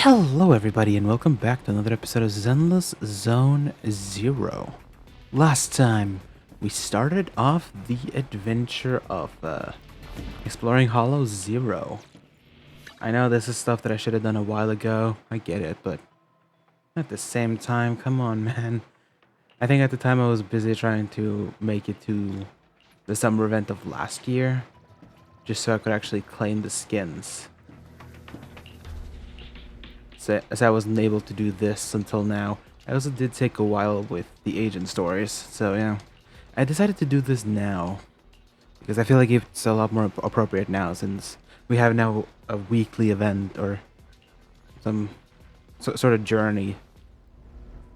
Hello everybody and welcome back to another episode of Zenless Zone Zero. Last time, we started off the adventure of exploring Hollow Zero. I know this is stuff that I should have done a while ago, I get it, but at the same time, come on man. I think at the time I was busy trying to make it to the summer event of last year, just so I could actually claim the skins. As I wasn't able to do this until now. I also did take a while with the agent stories, so yeah. I decided to do this now, because I feel like it's a lot more appropriate now, since we have now a weekly event, or some sort of journey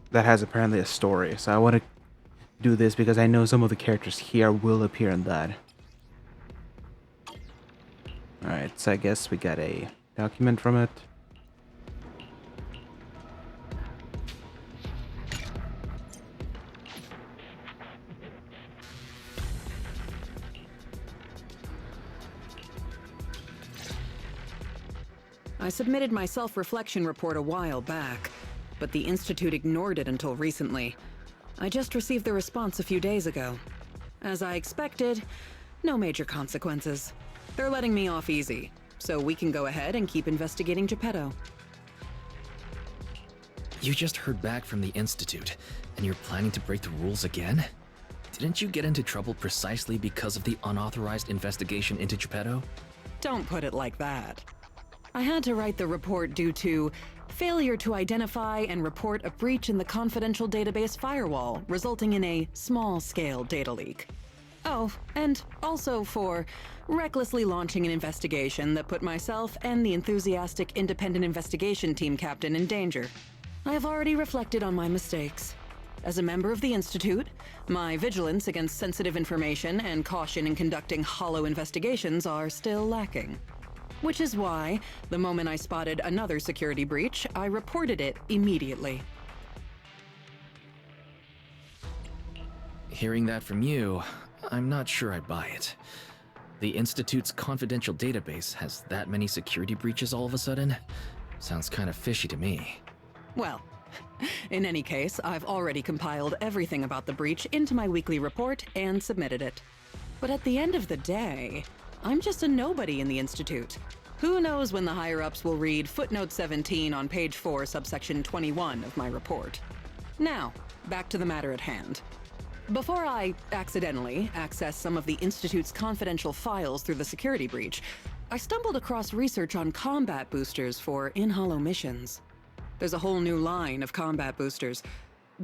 that has apparently a story. So I want to do this because I know some of the characters here will appear in that. Alright, so I guess we got a document from it. I submitted my self-reflection report a while back, but the Institute ignored it until recently. I just received the response a few days ago. As I expected, no major consequences. They're letting me off easy, so we can go ahead and keep investigating Geppetto. You just heard back from the Institute, and you're planning to break the rules again? Didn't you get into trouble precisely because of the unauthorized investigation into Geppetto? Don't put it like that. I had to write the report due to failure to identify and report a breach in the confidential database firewall, resulting in a small-scale data leak. Oh, and also for recklessly launching an investigation that put myself and the enthusiastic independent investigation team captain in danger. I have already reflected on my mistakes. As a member of the Institute, my vigilance against sensitive information and caution in conducting hollow investigations are still lacking. Which is why, the moment I spotted another security breach, I reported it immediately. Hearing that from you, I'm not sure I buy it. The Institute's confidential database has that many security breaches all of a sudden? Sounds kind of fishy to me. Well, in any case, I've already compiled everything about the breach into my weekly report and submitted it. But at the end of the day, I'm just a nobody in the Institute. Who knows when the higher-ups will read footnote 17 on page 4, subsection 21 of my report. Now, back to the matter at hand. Before I accidentally access some of the Institute's confidential files through the security breach, I stumbled across research on combat boosters for in-hollow missions. There's a whole new line of combat boosters.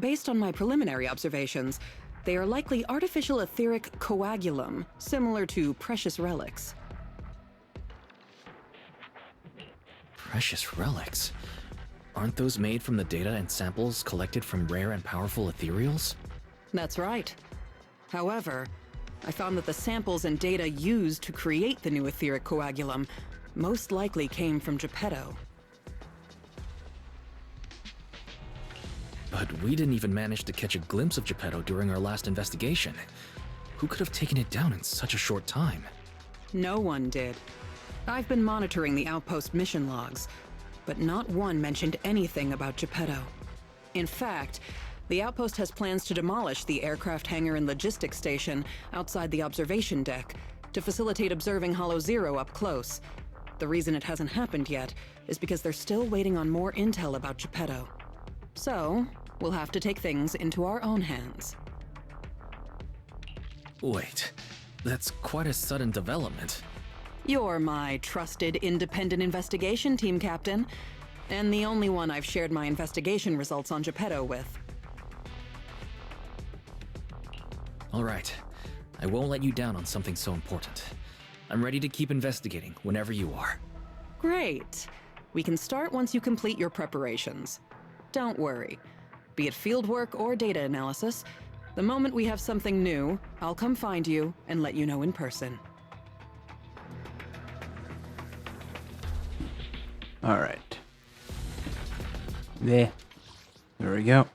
Based on my preliminary observations, they are likely artificial etheric coagulum, similar to precious relics. Precious relics? Aren't those made from the data and samples collected from rare and powerful ethereals? That's right. However, I found that the samples and data used to create the new etheric coagulum most likely came from Geppetto. But we didn't even manage to catch a glimpse of Geppetto during our last investigation. Who could have taken it down in such a short time? No one did. I've been monitoring the outpost mission logs, but not one mentioned anything about Geppetto. In fact, the outpost has plans to demolish the aircraft hangar and logistics station outside the observation deck to facilitate observing Hollow Zero up close. The reason it hasn't happened yet is because they're still waiting on more intel about Geppetto. So, we'll have to take things into our own hands. Wait, that's quite a sudden development. You're my trusted independent investigation team captain, and the only one I've shared my investigation results on Geppetto with. All right, I won't let you down on something so important. I'm ready to keep investigating whenever you are. Great. We can start once you complete your preparations. Don't worry. Be it fieldwork or data analysis, the moment we have something new, I'll come find you and let you know in person. Alright. There we go.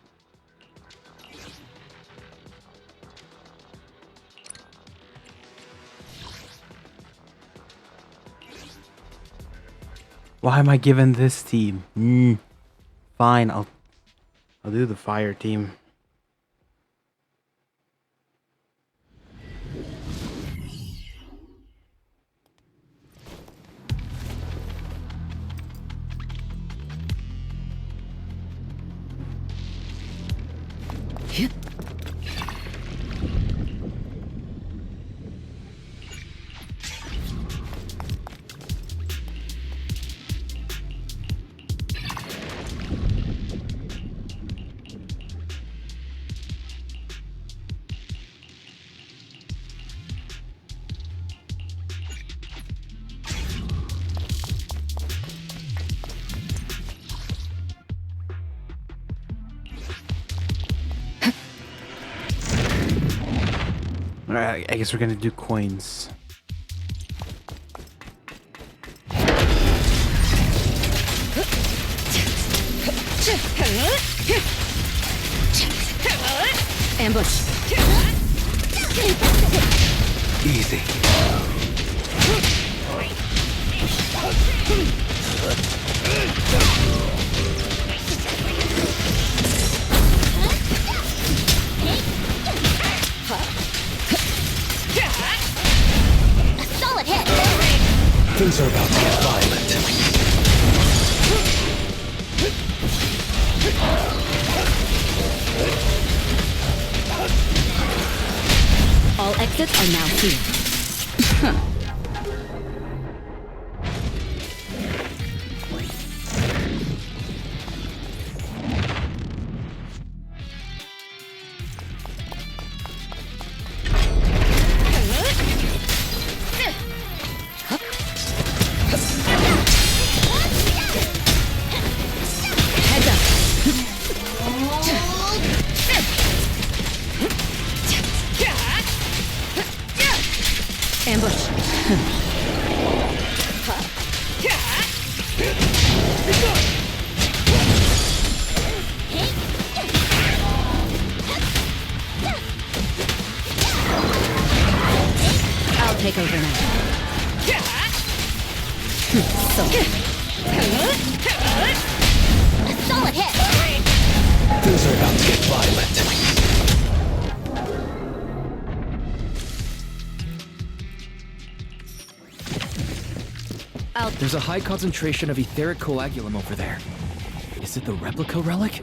Why am I given this team? Fine, I'll do the fire team. Alright, I guess we're gonna do coins. Ambush. Easy. A solid hit. Things are about to get violent. All exits are now sealed. Heads up. Ambush. I'll take over now. So. A solid hit. Things are about to get violent. There's a high concentration of etheric coagulum over there. Is it the replica relic?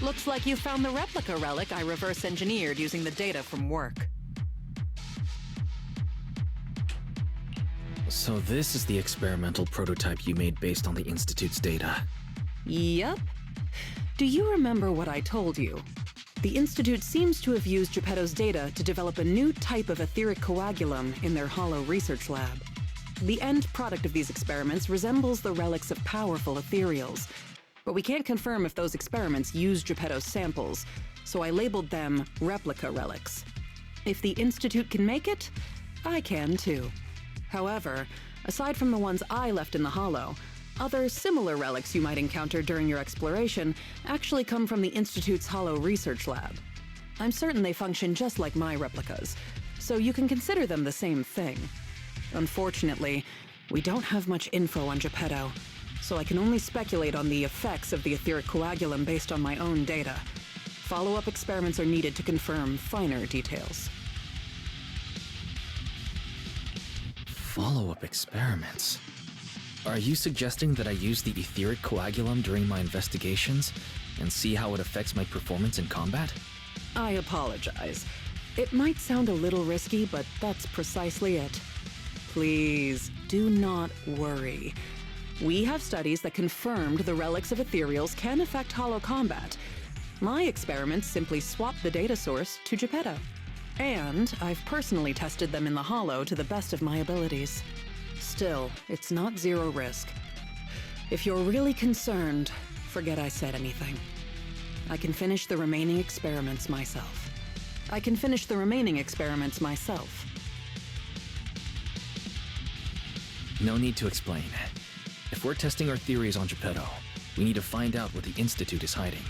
Looks like you found the replica relic I reverse engineered using the data from work. So this is the experimental prototype you made based on the Institute's data. Yep. Do you remember what I told you? The Institute seems to have used Geppetto's data to develop a new type of etheric coagulum in their hollow research lab. The end product of these experiments resembles the relics of powerful ethereals, but we can't confirm if those experiments used Geppetto's samples, so I labeled them replica relics. If the Institute can make it, I can too. However, aside from the ones I left in the hollow, other similar relics you might encounter during your exploration actually come from the Institute's hollow research lab. I'm certain they function just like my replicas, so you can consider them the same thing. Unfortunately, we don't have much info on Geppetto, so I can only speculate on the effects of the etheric coagulum based on my own data. Follow-up experiments are needed to confirm finer details. Follow-up experiments? Are you suggesting that I use the etheric coagulum during my investigations and see how it affects my performance in combat? I apologize. It might sound a little risky, but that's precisely it. Please, do not worry. We have studies that confirmed the relics of ethereals can affect hollow combat. My experiments simply swap the data source to Geppetto. And I've personally tested them in the hollow to the best of my abilities. Still, it's not zero risk. If you're really concerned, forget I said anything. I can finish the remaining experiments myself. No need to explain. If we're testing our theories on Geppetto, we need to find out what the Institute is hiding.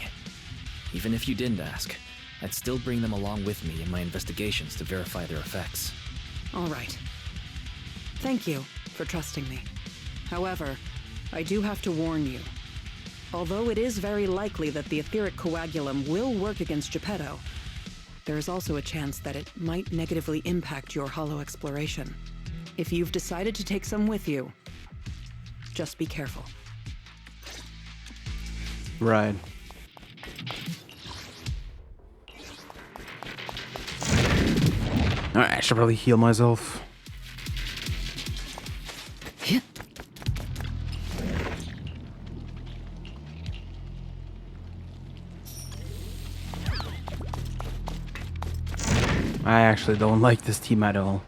Even if you didn't ask, I'd still bring them along with me in my investigations to verify their effects. All right. Thank you for trusting me. However, I do have to warn you. Although it is very likely that the etheric coagulum will work against Geppetto, there is also a chance that it might negatively impact your hollow exploration. If you've decided to take some with you, just be careful. Right. Alright, I should probably heal myself. I actually don't like this team at all.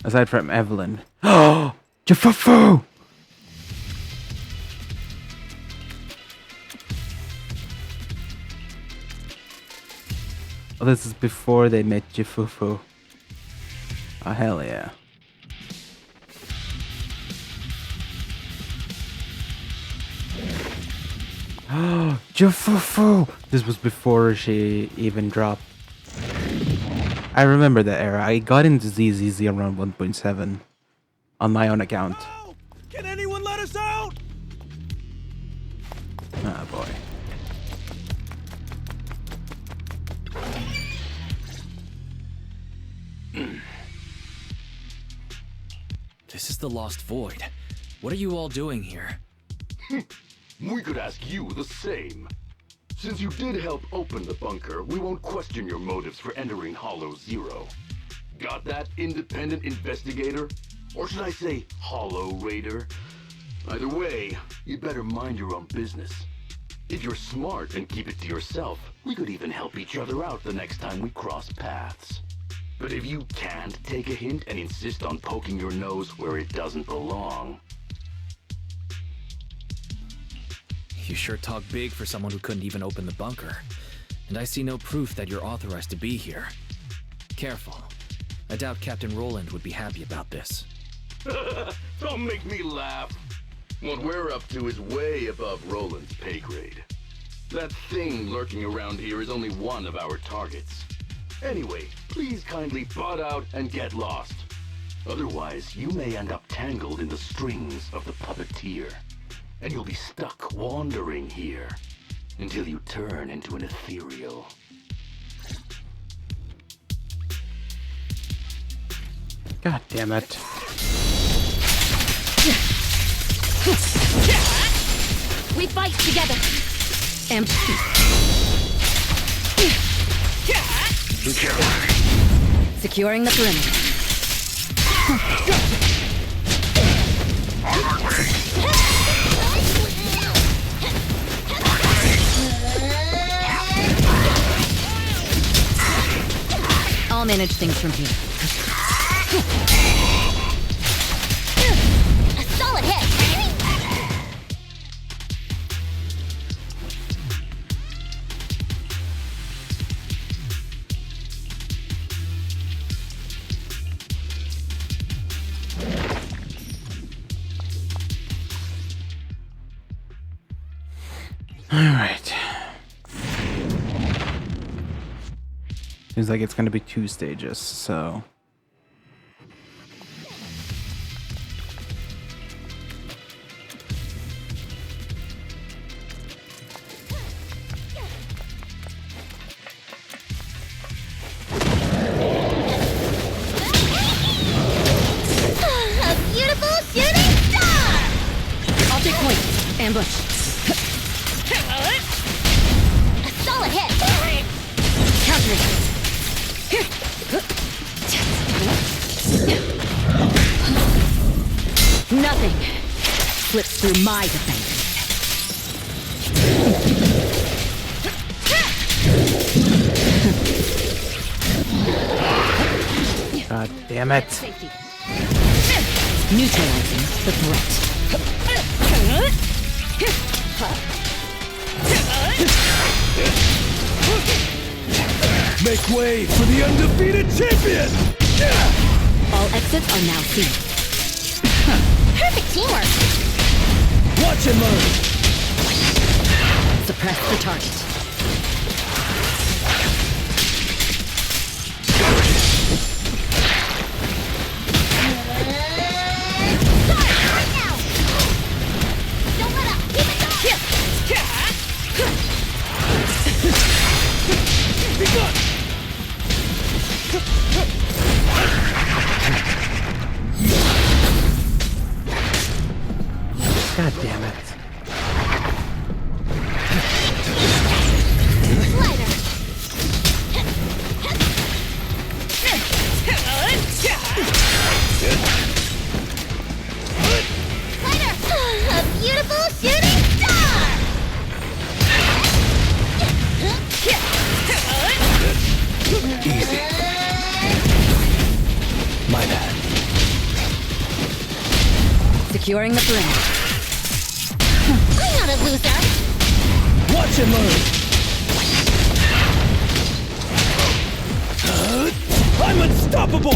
Aside from Evelyn. Oh! Jafufu! Oh, this is before they met Jafufu. Oh, hell yeah. Oh, Jafufu! This was before she even dropped. I remember that era. I got into ZZZ around 1.7 on my own account. Oh, can anyone let us out? Oh boy. This is the Lost Void. What are you all doing here? We could ask you the same. Since you did help open the bunker, we won't question your motives for entering Hollow Zero. Got that, independent investigator? Or should I say, Hollow Raider? Either way, you better mind your own business. If you're smart and keep it to yourself, we could even help each other out the next time we cross paths. But if you can't take a hint and insist on poking your nose where it doesn't belong, You sure talk big for someone who couldn't even open the bunker. And I see no proof that you're authorized to be here. Careful. I doubt Captain Roland would be happy about this. don't make me laugh. What we're up to is way above Roland's pay grade. That thing lurking around here is only one of our targets. Anyway, please kindly butt out and get lost. Otherwise, you may end up tangled in the strings of the puppeteer. And you'll be stuck wandering here until you turn into an ethereal. God damn it. We fight together. And securing the perimeter. I'll manage things from here. A solid hit! Alright. Seems like it's gonna be 2 stages, so. A beautiful shooting star! I'll take point. Ambush. A solid hit! Countering. Nothing slips through my defense. God damn it. Safety. Neutralizing the threat. Make way for the undefeated champion! All exits are now sealed. Perfect teamwork. Watch and learn! Suppress the target. Securing the perimeter. I'm not a loser. Watch and learn. I'm unstoppable!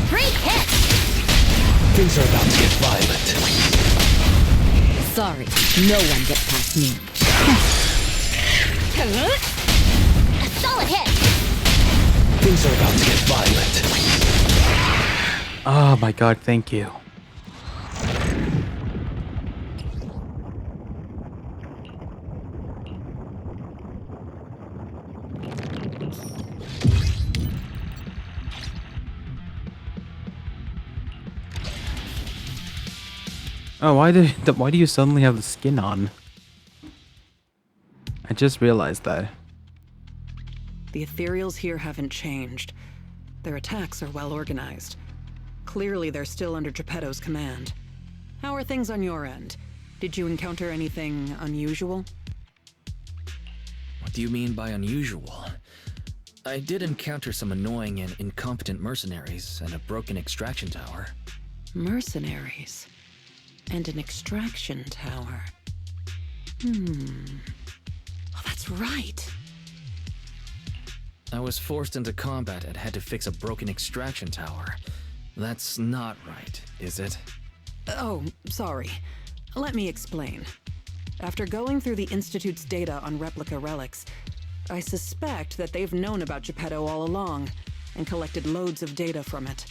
Great hit! Things are about to get violent. Sorry, no one gets past me. A solid hit! Things are about to get violent. Oh my god, thank you. Oh, why do you suddenly have the skin on? I just realized that. The ethereals here haven't changed. Their attacks are well organized. Clearly, they're still under Geppetto's command. How are things on your end? Did you encounter anything unusual? What do you mean by unusual? I did encounter some annoying and incompetent mercenaries and a broken extraction tower. Mercenaries. And an extraction tower. Oh, that's right. I was forced into combat and had to fix a broken extraction tower. That's not right, is it? Oh, sorry. Let me explain. After going through the Institute's data on replica relics, I suspect that they've known about Geppetto all along and collected loads of data from it.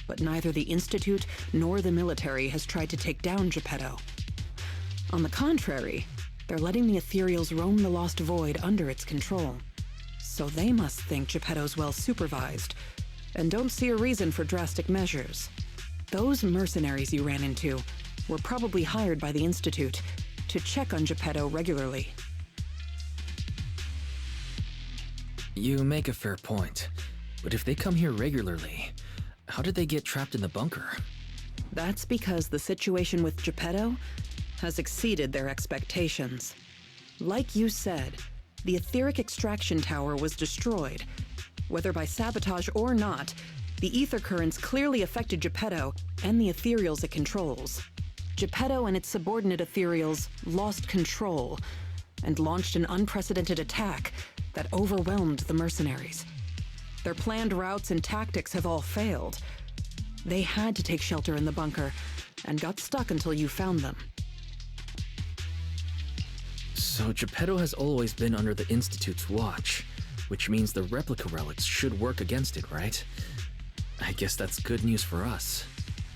But neither the Institute nor the military has tried to take down Geppetto. On the contrary, they're letting the ethereals roam the Lost Void under its control. So they must think Geppetto's well supervised, and don't see a reason for drastic measures. Those mercenaries you ran into were probably hired by the Institute to check on Geppetto regularly. You make a fair point, but if they come here regularly, how did they get trapped in the bunker? That's because the situation with Geppetto has exceeded their expectations. Like you said, the etheric extraction tower was destroyed. Whether by sabotage or not, the ether currents clearly affected Geppetto and the ethereals it controls. Geppetto and its subordinate ethereals lost control and launched an unprecedented attack that overwhelmed the mercenaries. Their planned routes and tactics have all failed. They had to take shelter in the bunker and got stuck until you found them. So Geppetto has always been under the Institute's watch, which means the replica relics should work against it, right? I guess that's good news for us.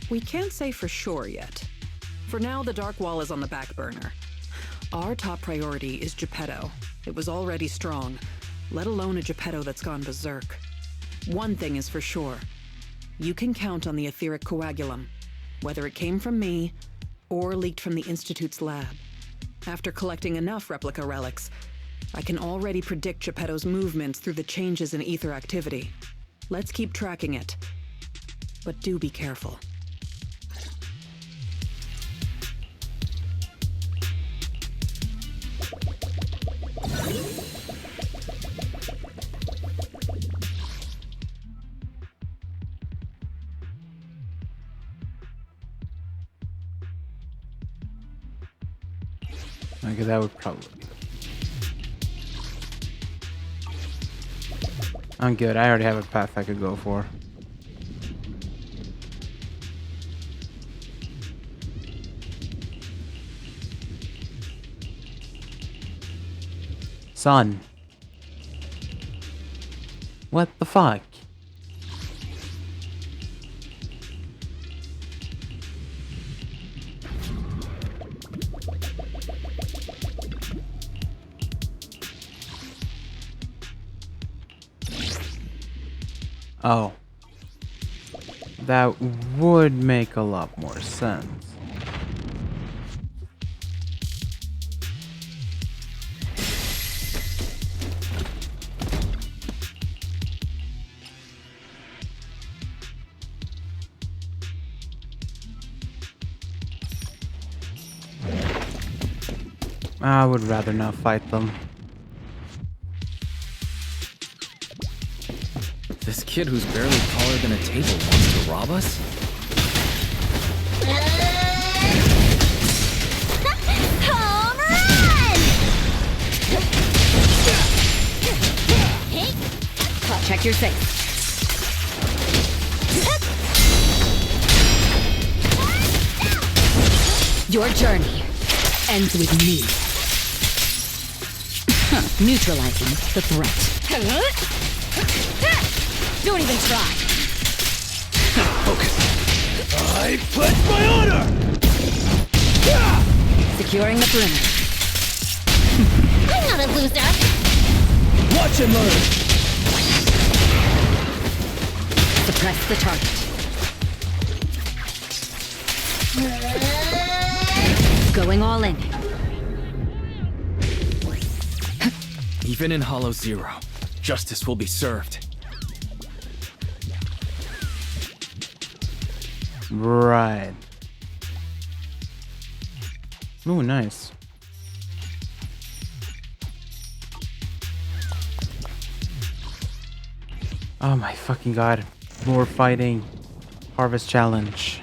We can't say for sure yet. For now, the Dark Wall is on the back burner. Our top priority is Geppetto. It was already strong, let alone a Geppetto that's gone berserk. One thing is for sure. You can count on the etheric coagulum, whether it came from me or leaked from the Institute's lab. After collecting enough replica relics, I can already predict Geppetto's movements through the changes in ether activity. Let's keep tracking it. But do be careful. Okay, that would probably be. I'm good. I already have a path I could go for. Son. What the fuck? Oh. That would make a lot more sense. I would rather not fight them. This kid who's barely taller than a table wants to rob us? Home run! Check your safe. Your journey ends with me. Neutralizing the threat. Don't even try. Focus. I pledge my honor! Securing the perimeter. I'm not a loser. Watch and learn! Suppress the target. Going all in. Even in Hollow Zero, justice will be served. Right. Ooh, nice. Oh my fucking god. More fighting. Harvest challenge.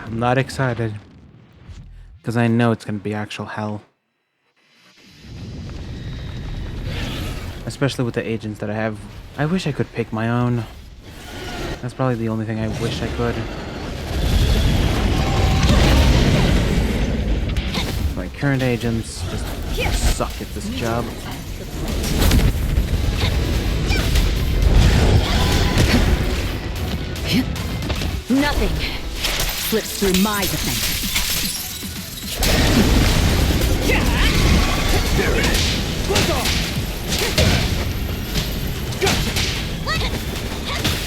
I'm not excited. Because I know it's going to be actual hell. Especially with the agents that I have. I wish I could pick my own. That's probably the only thing I wish I could. My current agents just suck at this job. Nothing slips through my defense. There it is! Let's off!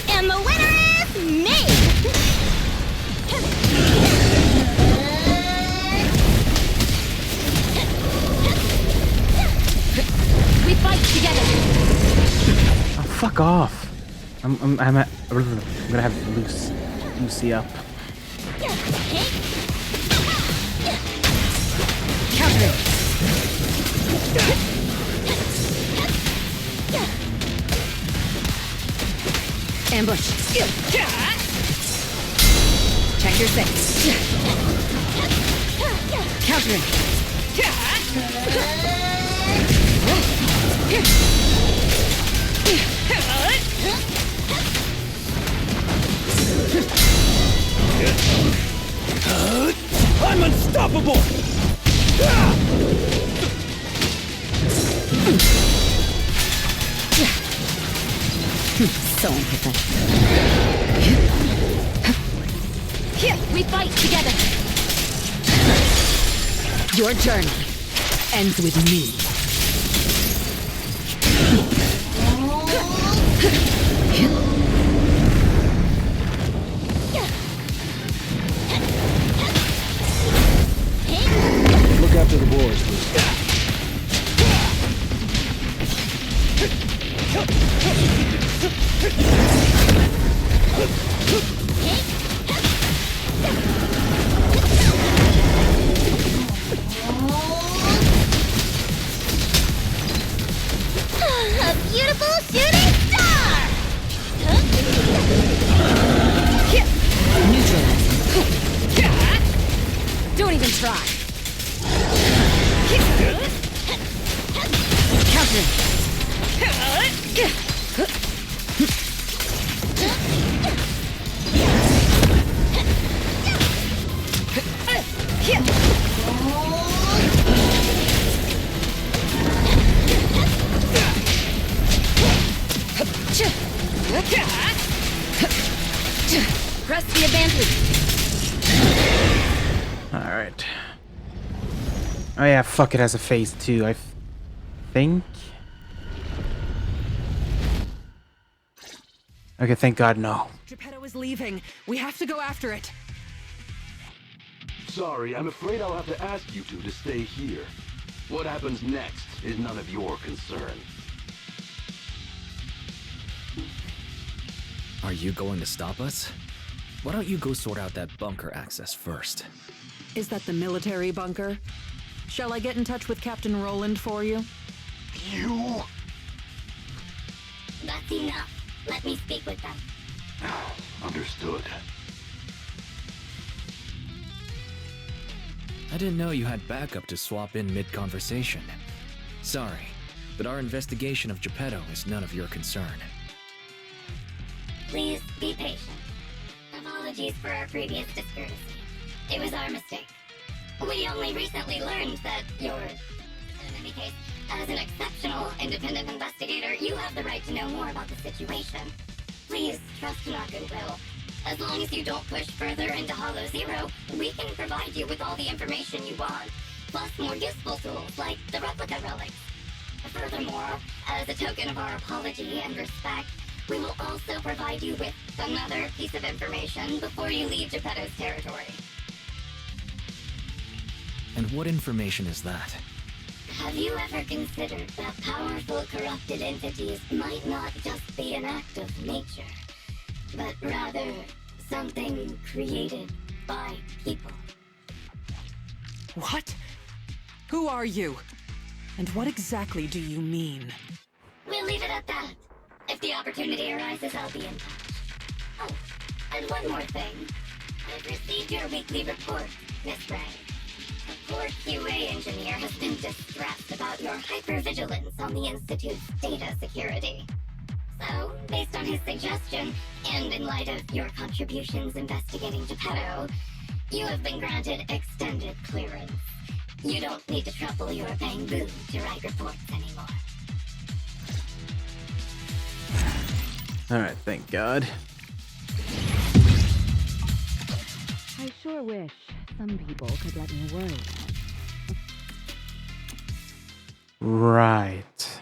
And the winner is me! We fight together. Oh, fuck off. I'm gonna have Lucy up. Counter it. Ambush. Check your six. Counter I'm unstoppable! So unprofessional. We fight together. Your journey ends with me. Look after the boys, Lucy. entry. Alright. Oh yeah, fuck, it has a phase 2, I think. Okay, thank God, no. Geppetto is leaving. We have to go after it. Sorry, I'm afraid I'll have to ask you two to stay here. What happens next is none of your concern. Are you going to stop us? Why don't you go sort out that bunker access first? Is that the military bunker? Shall I get in touch with Captain Roland for you? You? That's enough. Let me speak with them. Understood. I didn't know you had backup to swap in mid-conversation. Sorry, but our investigation of Geppetto is none of your concern. Please be patient. Apologies for our previous discourtesy. It was our mistake. We only recently learned that you're... In any case, as an exceptional independent investigator, you have the right to know more about the situation. Please trust in our goodwill. As long as you don't push further into Hollow Zero, we can provide you with all the information you want, plus more useful tools like the replica relics. Furthermore, as a token of our apology and respect, we will also provide you with another piece of information before you leave Geppetto's territory. And what information is that? Have you ever considered that powerful corrupted entities might not just be an act of nature, but rather something created by people? What? Who are you? And what exactly do you mean? We'll leave it at that. If the opportunity arises, I'll be in touch. Oh, and one more thing. I've received your weekly report, Miss Ray. The poor QA engineer has been distressed about your hypervigilance on the Institute's data security. So, based on his suggestion, and in light of your contributions investigating Geppetto, you have been granted extended clearance. You don't need to trouble your bamboo to write reports anymore. Alright, thank God. I sure wish some people could let me worry. Right.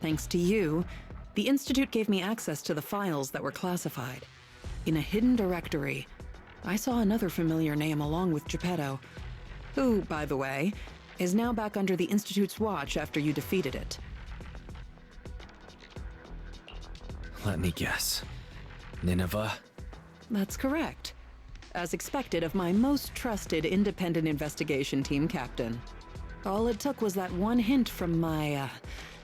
Thanks to you, the Institute gave me access to the files that were classified. In a hidden directory, I saw another familiar name along with Geppetto, who, by the way, is now back under the Institute's watch after you defeated it. Let me guess. Nineveh? That's correct. As expected of my most trusted independent investigation team captain. All it took was that one hint from my,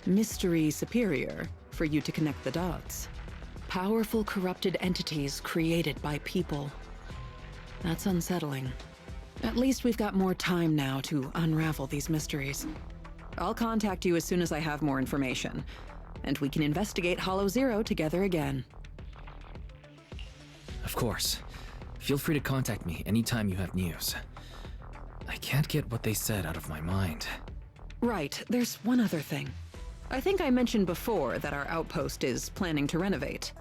mystery superior for you to connect the dots. Powerful corrupted entities created by people. That's unsettling. At least we've got more time now to unravel these mysteries. I'll contact you as soon as I have more information, and we can investigate Hollow Zero together again. Of course. Feel free to contact me anytime you have news. I can't get what they said out of my mind. Right, there's one other thing. I think I mentioned before that our outpost is planning to renovate.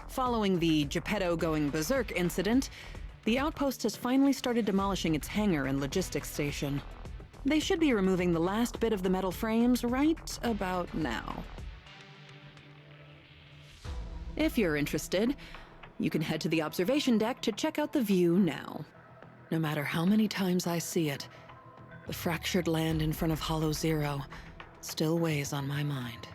Following the Geppetto going berserk incident, the outpost has finally started demolishing its hangar and logistics station. They should be removing the last bit of the metal frames right about now. If you're interested, you can head to the observation deck to check out the view now. No matter how many times I see it, the fractured land in front of Hollow Zero still weighs on my mind.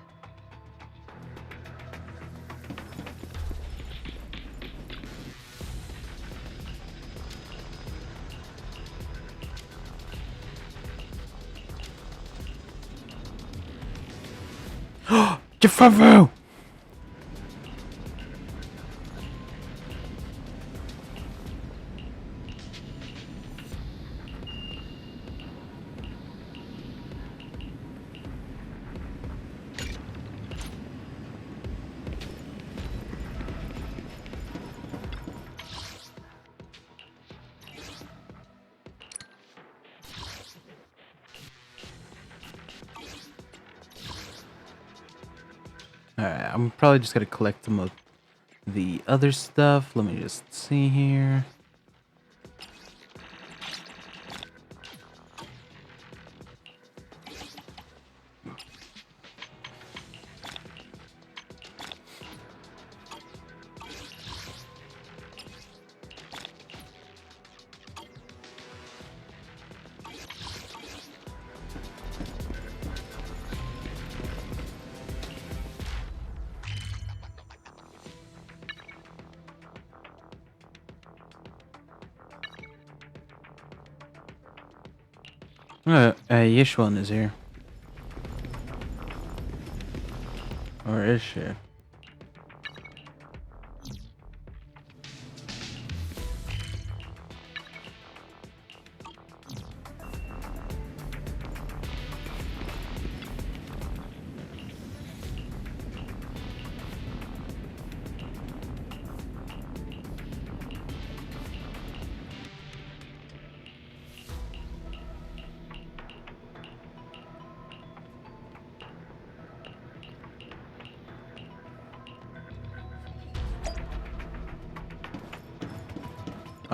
Jafavu! Alright, I'm probably just gonna collect some of the other stuff. Let me just see here. Yishwan is here. Or is she?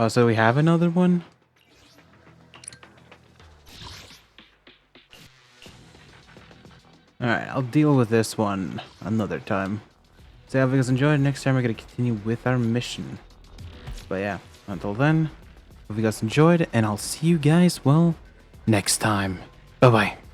Oh, so we have another one? Alright, I'll deal with this one another time. So I hope you guys enjoyed. Next time we're going to continue with our mission. But yeah, until then, hope you guys enjoyed, and I'll see you guys, well, next time. Bye-bye.